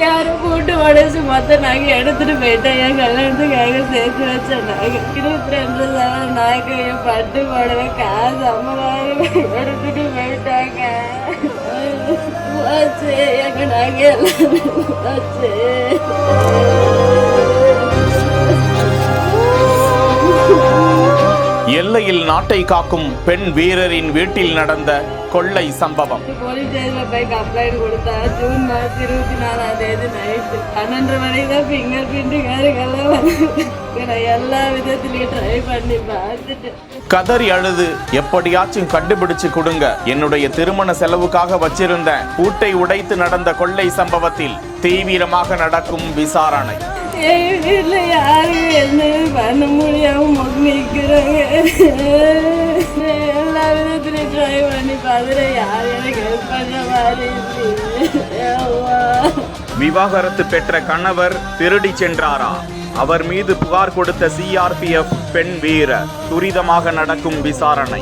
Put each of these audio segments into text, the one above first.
யாரும் கூட்டு உடச்சு மொத்த நகை எடுத்துட்டு போயிட்டேன். என் கல்யாணத்துக்காக சேர்த்து வச்ச நகை 22 நகை, பட்டு புடவை, காசு 50,000 எடுத்துட்டு போயிட்டாங்க. எங்க நகை எல்லையில் நாட்டை காக்கும் பெண் வீரரின் வீட்டில் நடந்த கொள்ளை சம்பவம். போலீஸ் ஸ்டேஷன்ல போய் கம்ப்ளைண்ட் கொடுத்தா ஜூன் மாசம் 24 நைட்டு 12 மணிக்கு தான் ஃபிங்கர் பிரிண்ட் எல்லா விதத்திலையும் ட்ரை பண்ணி பார்த்துட்டு கதறி அழுது எப்படியாச்சும் கண்டுபிடிச்சு கொடுங்க, என்னுடைய திருமண செலவுக்காக வச்சிருந்த பூட்டை உடைத்து நடந்த கொள்ளை சம்பவத்தில் தீவிரமாக நடக்கும் விசாரணை. எங்க வீட்டுல யாரும் என்ன பண்ண முடியாம நிற்கிறாங்க. எல்லா விதத்திலையும் ட்ரை பண்ணி பார்த்துட்டு யாரும் எனக்கு ஹெல்ப் பண்ண மாதிரி. விவாகரத்து பெற்ற கணவர் திருடி சென்றாரா? அவர் மீது புகார் கொடுத்த சிஆர்பிஎஃப் பெண் வீரர். துரிதமாக நடக்கும் விசாரணை.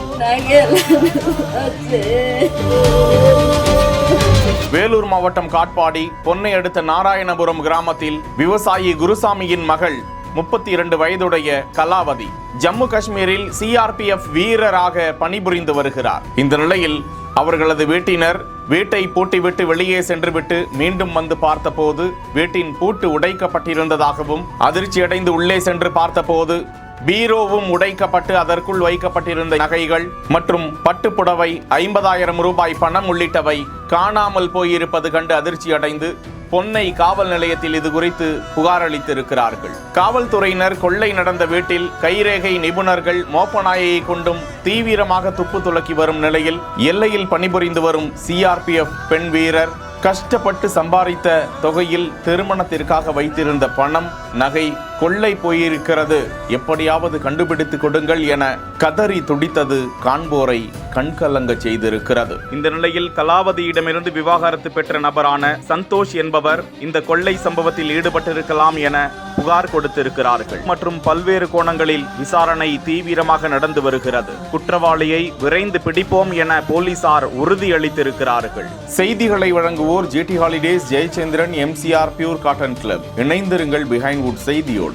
வேலூர் மாவட்டம் காட்பாடி பொன்னை அடுத்த நாராயணபுரம் கிராமத்தில் விவசாயி குருசாமியின் மகள் 32 வயதுடைய கலாவதி ஜம்மு காஷ்மீரில் சிஆர்பிஎஃப் வீரராக பணிபுரிந்து வருகிறார். இந்த நிலையில் அவர்களது வீட்டினர் வீட்டை பூட்டிவிட்டு வெளியே சென்றுவிட்டு மீண்டும் வந்து பார்த்தபோது வீட்டின் பூட்டு உடைக்கப்பட்டிருந்ததாகவும், அதிர்ச்சியடைந்து உள்ளே சென்று பார்த்தபோது பீரோவும் உடைக்கப்பட்டு அதற்குள் வைக்கப்பட்டிருந்த நகைகள் மற்றும் பட்டுப்புடவை 50,000 ரூபாய் பணம் உள்ளிட்டவை காணாமல் போயிருப்பது கண்டு அதிர்ச்சி அடைந்து பொன்னை காவல் நிலையத்தில் இது குறித்து புகார் அளித்திருக்கிறார்கள். காவல்துறையினர் கொள்ளை நடந்த வீட்டில் கைரேகை நிபுணர்கள் மோப்பநாயை கொண்டும் தீவிரமாக துப்பு துலக்கி வரும் நிலையில் எல்லையில் பணிபுரிந்து வரும் சிஆர்பிஎஃப் பெண் வீரர் கஷ்டப்பட்டு சம்பாதித்த தொகையில் திருமணத்திற்காக வைத்திருந்த பணம், நகை கொள்ளை போயிருக்கிறது, எப்படியாவது கண்டுபிடித்து கொடுங்கள் என கதறி துடித்தது காண்போரை கண்கலங்க செய்திருக்கிறது. இந்த நிலையில் கலாவதியிடமிருந்து விவாகரத்து பெற்ற நபரான சந்தோஷ் என்பவர் இந்த கொள்ளை சம்பவத்தில் ஈடுபட்டிருக்கலாம் என புகார் கொடுத்திருக்கிறார்கள். மற்றும் பல்வேறு கோணங்களில் விசாரணை தீவிரமாக நடந்து வருகிறது. குற்றவாளியை விரைந்து பிடிப்போம் என போலீசார் உறுதியளித்திருக்கிறார்கள். செய்திகளை வழங்குவோர் GT holidays, Jayachandran, MCR pure cotton club. இணைந்திருங்கள் பிஹைண்ட் வுட் செய்தியோடு.